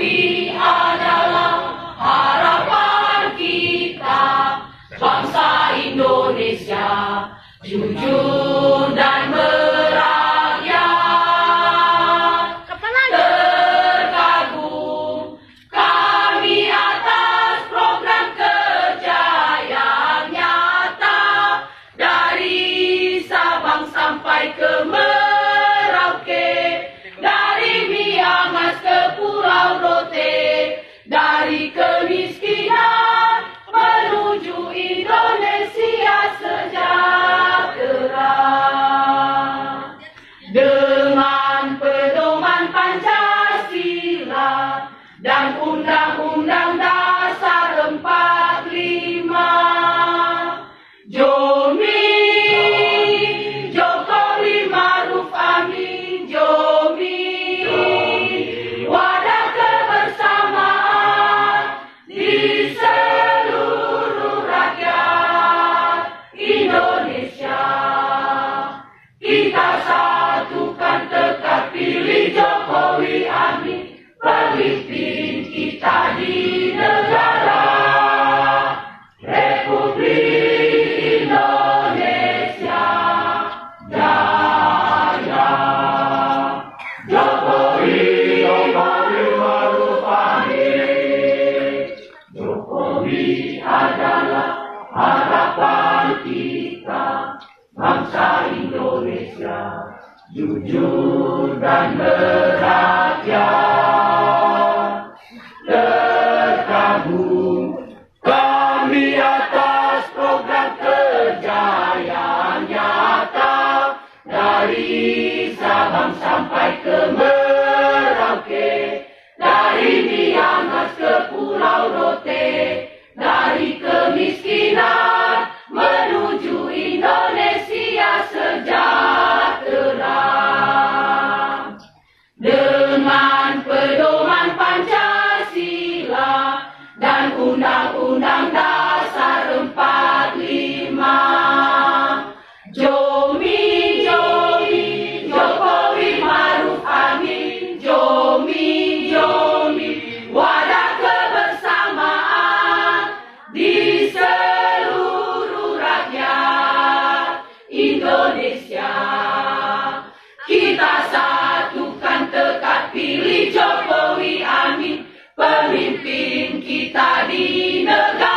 Jokowi adalah harapan kita, bangsa Indonesia jujur dan merakyat. Terkagum kami atas program kerja yang nyata, dari Sabang sampai ke Merauke, dari Miangas ke Pulau Rote, dari kemiskinan menuju Indonesia sejahtera. Dengan pedoman Pancasila dan Undang-Undang Dasar 45, Jomi, Jokowi Maruf Amin, Jomi, wadah kebersamaan di seluruh rakyat Indonesia. Kita satukan tekad, pilih Jokowi Amin, pemimpin kita di negara Republik Indonesia Jaya. Jokowi, Jokowi Maruf Amin, Jokowi adalah harapan kita, bangsa Indonesia jujur dan merakyat. Terkagum kami atas program kerja yang nyata, dari Sabang sampai ke Merauke, dari Miangas ke Pulau Rote, dari kemiskinan menuju Indonesia sejahtera. Dengan pedoman Pancasila dan Undang-Undang Dasar 45, Jomi, Jomi, Jokowi Maruf Amin, Jomi, Jomi, wadah kebersamaan di seluruh rakyat Indonesia. Kita satukan tekad, pilih Jokowi Amin, pemimpin kita di negara